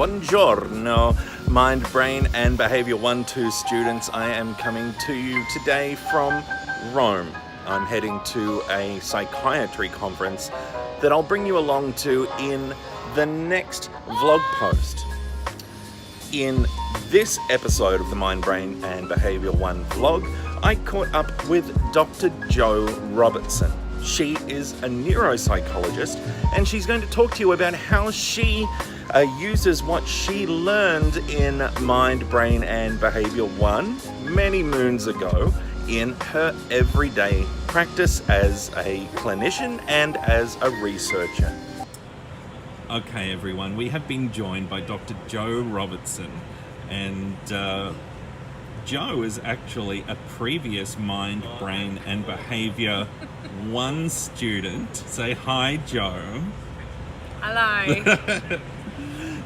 Buongiorno, Mind, Brain and Behavior 1-2 students. I am coming to you today from Rome. I'm heading to a psychiatry conference that I'll bring you along to in the next vlog post. In this episode of the Mind, Brain and Behavior 1 vlog, I caught up with Dr. Jo Robertson. She is a neuropsychologist and she's going to talk to you about how she uses what she learned in Mind, Brain and Behavior 1 many moons ago in her everyday practice as a clinician and as a researcher. Okay everyone, we have been joined by Dr. Jo Robertson, and Jo is actually a previous Mind, Brain and Behavior 1 student. Say hi, Jo. Hello.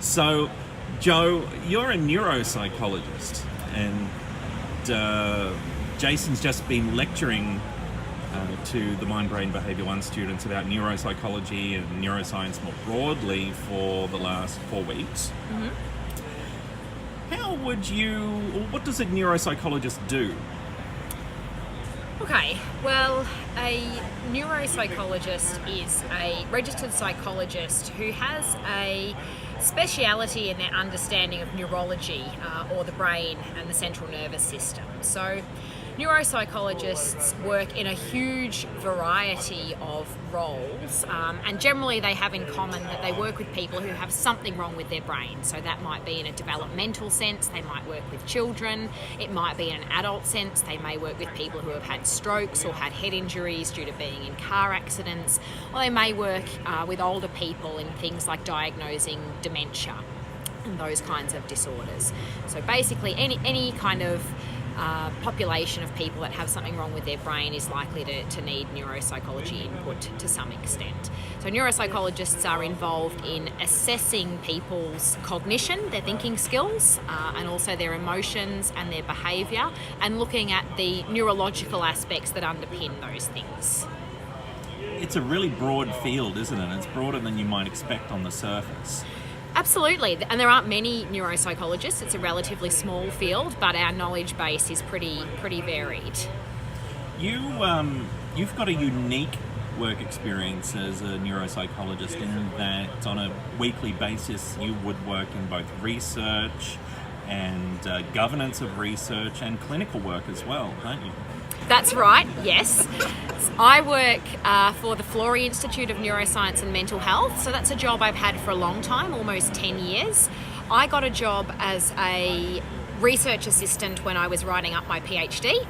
So, Jo, you're a neuropsychologist, and Jason's just been lecturing to the Mind, Brain, Behavior 1 students about neuropsychology and neuroscience more broadly for the last 4 weeks. Mm-hmm. What does a neuropsychologist do? Okay, well, a neuropsychologist is a registered psychologist who has a speciality in their understanding of neurology or the brain and the central nervous system. So neuropsychologists work in a huge variety of roles, and generally they have in common that they work with people who have something wrong with their brain. So that might be in a developmental sense, they might work with children, it might be in an adult sense, they may work with people who have had strokes or had head injuries due to being in car accidents, or they may work with older people in things like diagnosing dementia and those kinds of disorders. So basically any kind of population of people that have something wrong with their brain is likely to need neuropsychology input to some extent. So neuropsychologists are involved in assessing people's cognition, their thinking skills, and also their emotions and their behaviour, and looking at the neurological aspects that underpin those things. It's a really broad field, isn't it? It's broader than you might expect on the surface. Absolutely, and there aren't many neuropsychologists. It's a relatively small field, but our knowledge base is pretty varied. You've got a unique work experience as a neuropsychologist in that on a weekly basis you would work in both research and governance of research and clinical work as well, don't you? That's right, yes. I work for the Florey Institute of Neuroscience and Mental Health, so that's a job I've had for a long time, almost 10 years. I got a job as a research assistant when I was writing up my PhD,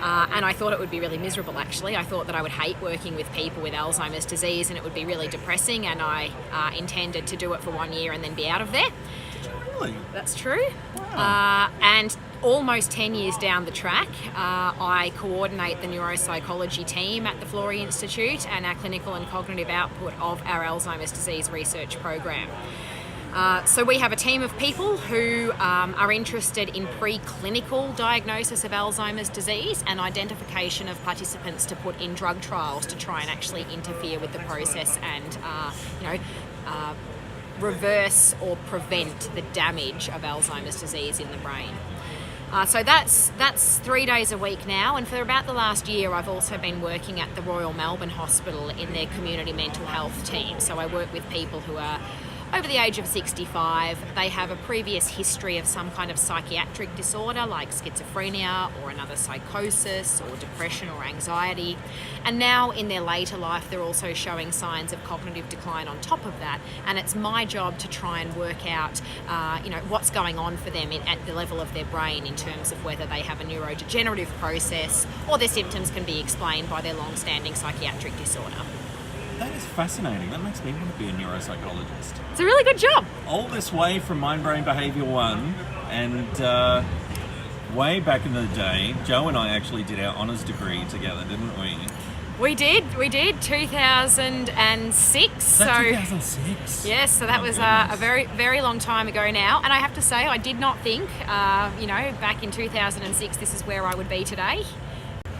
and I thought it would be really miserable actually. I thought that I would hate working with people with Alzheimer's disease and it would be really depressing, and I intended to do it for 1 year and then be out of there. Really? That's true. Wow. And almost 10 years down the track, I coordinate the neuropsychology team at the Florey Institute and our clinical and cognitive output of our Alzheimer's disease research program. So we have a team of people who are interested in preclinical diagnosis of Alzheimer's disease and identification of participants to put in drug trials to try and actually interfere with the process and reverse or prevent the damage of Alzheimer's disease in the brain. So that's 3 days a week now, and for about the last year I've also been working at the Royal Melbourne Hospital in their community mental health team. So I work with people who are over the age of 65, they have a previous history of some kind of psychiatric disorder like schizophrenia or another psychosis or depression or anxiety. And now in their later life, they're also showing signs of cognitive decline on top of that. And it's my job to try and work out, what's going on for them at the level of their brain in terms of whether they have a neurodegenerative process or their symptoms can be explained by their long-standing psychiatric disorder. That is fascinating. That makes me want to be a neuropsychologist. It's a really good job. All this way from Mind, Brain, Behavior 1, and way back in the day, Jo and I actually did our honours degree together, didn't we? We did, 2006. So 2006? Yes, so that was a very, very long time ago now. And I have to say, I did not think, back in 2006, this is where I would be today.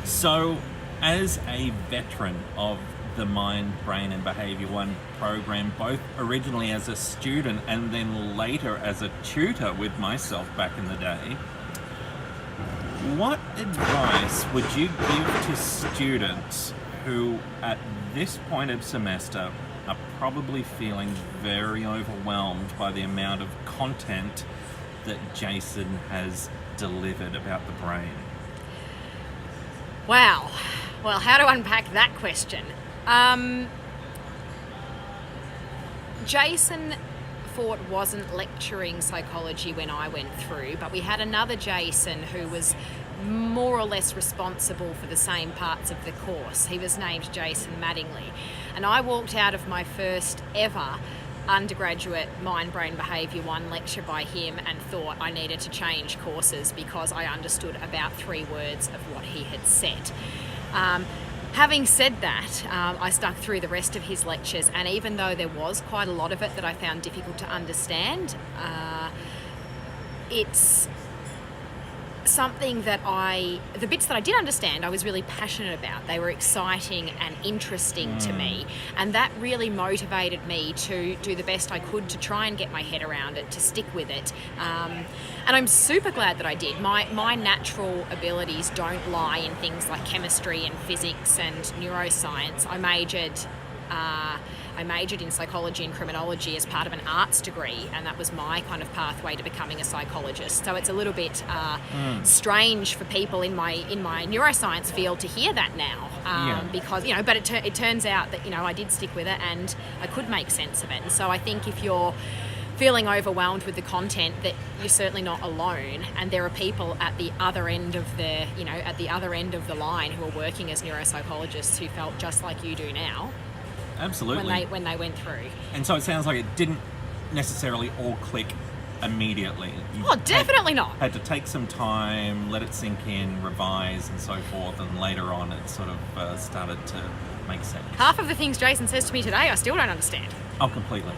So, as a veteran of the Mind, Brain and Behavior 1 program, both originally as a student and then later as a tutor with myself back in the day. What advice would you give to students who at this point of semester are probably feeling very overwhelmed by the amount of content that Jason has delivered about the brain? Wow. Well, how to unpack that question? Jason Fort wasn't lecturing psychology when I went through, but we had another Jason who was more or less responsible for the same parts of the course. He was named Jason Mattingly. And I walked out of my first ever undergraduate Mind, Brain, Behavior 1 lecture by him and thought I needed to change courses because I understood about 3 words of what he had said. Having said that, I stuck through the rest of his lectures, and even though there was quite a lot of it that I found difficult to understand, it's something that the bits that I did understand, I was really passionate about. They were exciting and interesting to me, and that really motivated me to do the best I could to try and get my head around it, to stick with it. And I'm super glad that I did. My natural abilities don't lie in things like chemistry and physics and neuroscience. I majored in psychology and criminology as part of an arts degree, and that was my kind of pathway to becoming a psychologist. So it's a little bit strange for people in my neuroscience field to hear that now, because but it turns out that I did stick with it and I could make sense of it. And so I think if you're feeling overwhelmed with the content, that you're certainly not alone, and there are people at the other end of the line who are working as neuropsychologists who felt just like you do now. Absolutely. When they went through. And so it sounds like it didn't necessarily all click immediately. Definitely not. Had to take some time, let it sink in, revise and so forth, and later on it sort of started to make sense. Half of the things Jason says to me today I still don't understand. Oh, completely.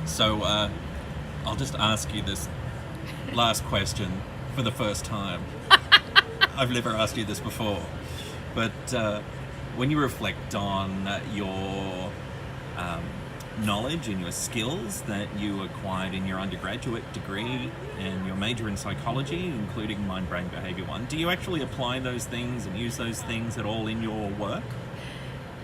So I'll just ask you this last question for the first time. I've never asked you this before, but when you reflect on your knowledge and your skills that you acquired in your undergraduate degree and your major in psychology, including Mind, Brain, Behavior 1, do you actually apply those things and use those things at all in your work?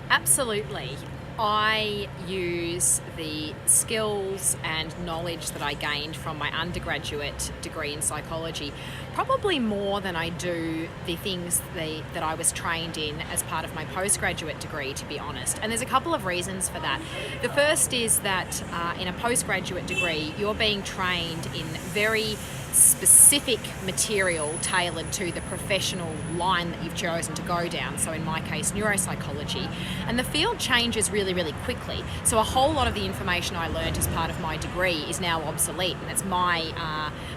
Absolutely. I use the skills and knowledge that I gained from my undergraduate degree in psychology probably more than I do the things that I was trained in as part of my postgraduate degree, to be honest. And there's a couple of reasons for that. The first is that in a postgraduate degree, you're being trained in very specific material tailored to the professional line that you've chosen to go down, so in my case neuropsychology, and the field changes really, really quickly, so a whole lot of the information I learned as part of my degree is now obsolete, and it's my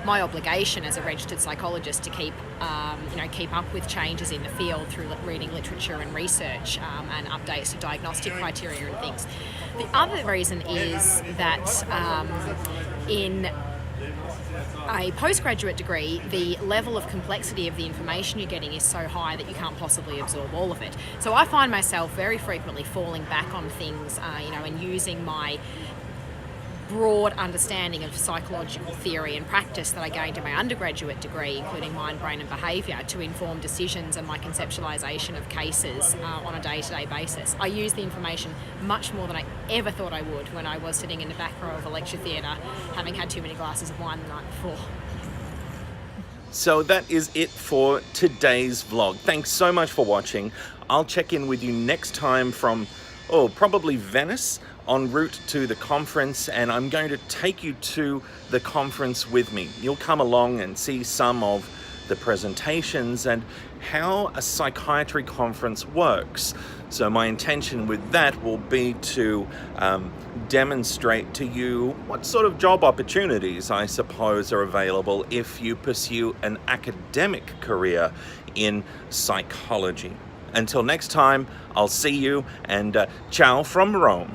obligation as a registered psychologist to keep up with changes in the field through reading literature and research and updates to diagnostic criteria and things. The other reason is that in a postgraduate degree, the level of complexity of the information you're getting is so high that you can't possibly absorb all of it. So I find myself very frequently falling back on things, and using my broad understanding of psychological theory and practice that I gained in my undergraduate degree, including mind, brain and behaviour, to inform decisions and my conceptualisation of cases on a day-to-day basis. I use the information much more than I ever thought I would when I was sitting in the back row of a lecture theatre, having had too many glasses of wine the night before. So that is it for today's vlog. Thanks so much for watching. I'll check in with you next time from, probably Venice, en route to the conference, and I'm going to take you to the conference with me. You'll come along and see some of the presentations and how a psychiatry conference works. So my intention with that will be to demonstrate to you what sort of job opportunities I suppose are available if you pursue an academic career in psychology. Until next time, I'll see you, and ciao from Rome.